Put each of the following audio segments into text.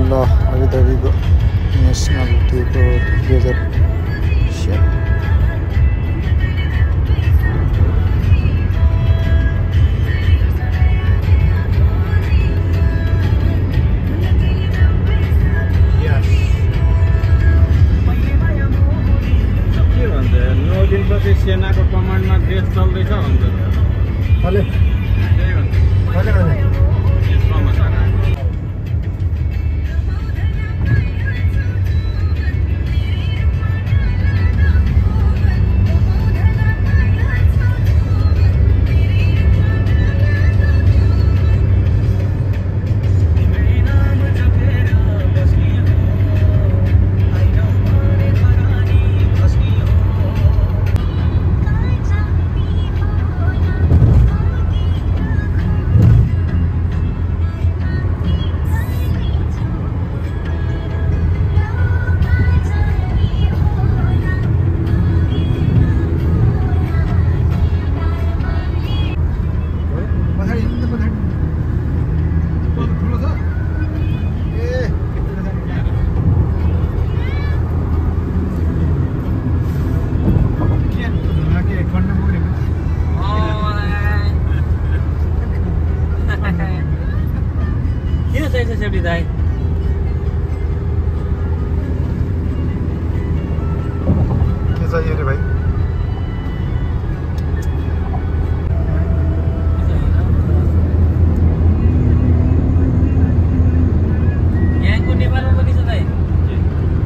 ल अबुधाबीको नेसनल डेको 2007 दिनपछि सेनाको कमान्डमा देश चल्दैछ भन्छ कले कले कले सेफ्टी दाइ के चाहियो रे भाइ ह्याङको नेपालमा पनि छ दाइ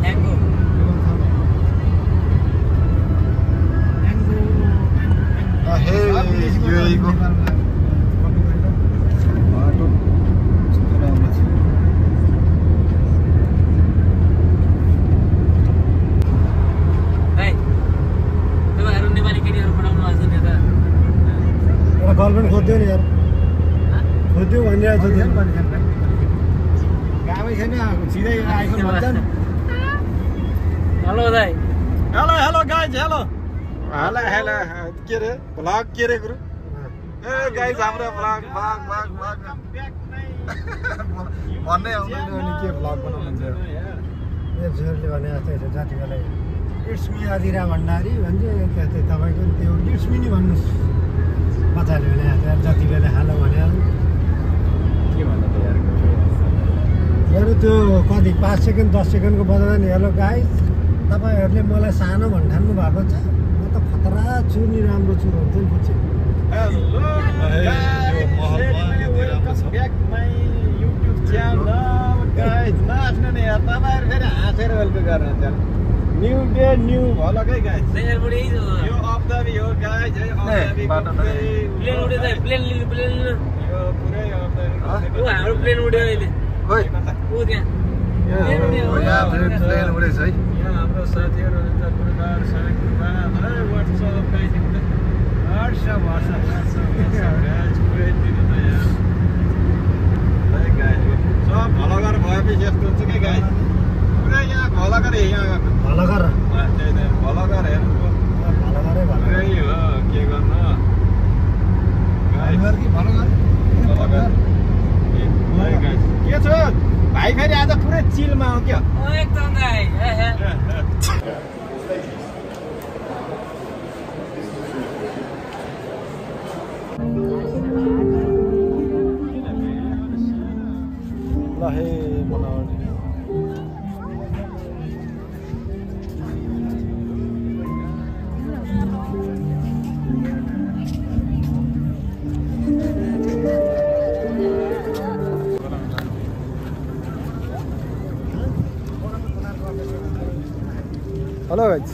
ह्याङको हे युएईको गर्लफ्रेन्ड खोज्यो नि यार खोज्यो भनिरहेको छ गामै छैन सिधै आइफोन भन्छन् हेलो दाइ hello hello guys hello hello hello के रे भ्लग के रे गुरु ए गाइज हाम्रो भ्लग भ्लग भ्लग भ्लग भन्नै आउँदैन अनि के भ्लग बनाउनुहुन्छ यो जोरले भने जस्तो जातिलाई इट्स मी अदिरा भण्डारी भन्छ त्यस्तै तपाईँको त्यो इट्स मी नि भन्नुहोस् मजाले भने यार जति बेला हालो भने के भन्नु त यार मेरो त्यो कति 5 सेकेन्ड 10 सेकेन्डको बजाउँदा नि हेलो गाइस तपाईँहरूले मलाई सानो भन्ठान्नु भएको छ म त खतरा छु नि राम्रो छु भन्छ नि पछि न्यू डे न्यू भलकै गाइस यो अबुधाबी हो गाइस है अबुधाबी प्लेन उड्यो दाइ प्लेन लिनु प्लेन लिनु यो पुरै अबुधाबी ओ हाम्रो प्लेन उड्यो अहिले खोइ ऊ त्यहाँ यहाँ प्लेन उडेछ है यहाँ हाम्रो साथीहरु हुनुहुन्छ गुरुबार सरेकमा है व्हाट्सएप गाइस व्हाट्सएप गाइस पुरै दिनु त यार है गाइस सब भलगर भएपछि यस्तो हुन्छ के गाइस पुरै यहाँ भलगर यहाँ भलगर भलगर हेर्नु भलगरै पुरै हो के गर्नु गाइस कि भलगर गाइस के छ भाइ फेरि आज पुरै चिलमा हो क्या एकदम दाइ ल हे बनाउने हेलो गाइस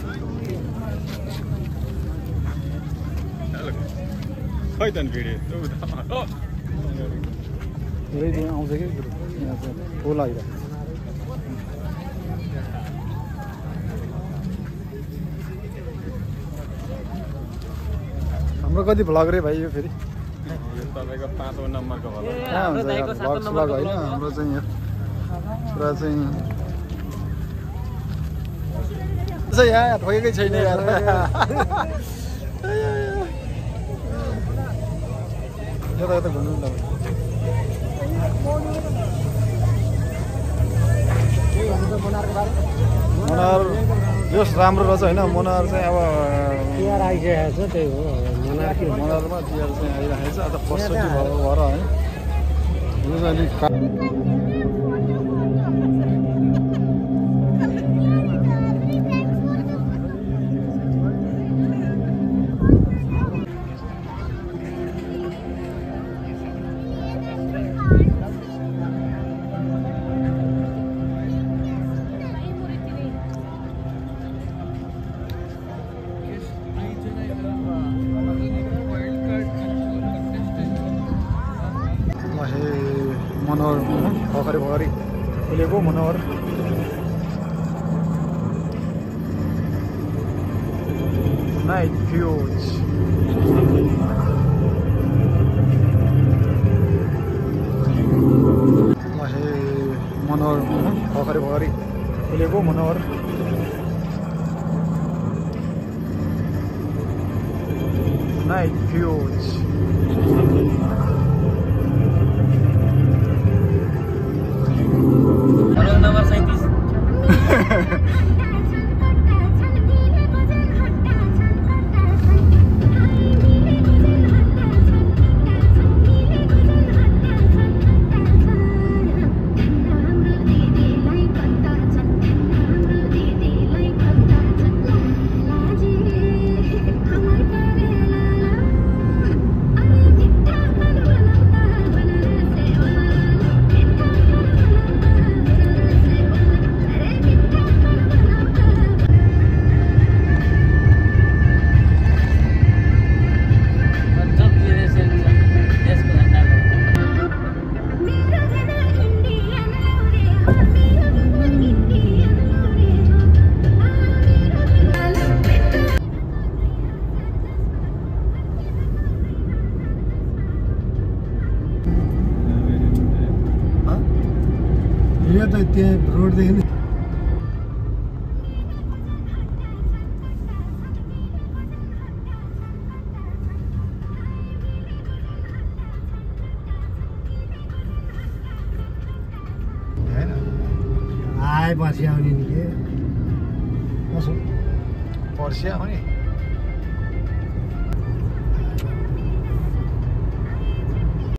खै त भिडियो धेरै दिन आउँछ कि यहाँ चाहिँ फुल आइरहेको हाम्रो कति भ्लग रे भाइ यो फेरि तपाईको 5औं नम्बरको भल भ्लग होइन हाम्रो चाहिँ यहाँ पुरा चाहिँ यहाँ ठोकेकै छैन यार यता घुम्नु न मनोहर यस राम्रो रहेछ होइन मनोहर चाहिँ अब तिहार आइसकेको छ त्यही हो मनोहरमा तिहार चाहिँ आइरहेको छ अन्त 65 भएर है यो चाहिँ अलिक मनोहर भर्खरै खुलेको मनोहर नाइट भ्यूज मनोहर भर्खरै खुलेको मनोहर नाइट भ्यूज नम्बर 37 यो त त्यहाँ रोडदेखि नै आएपछि आउने नि के कसो पर्सि आउने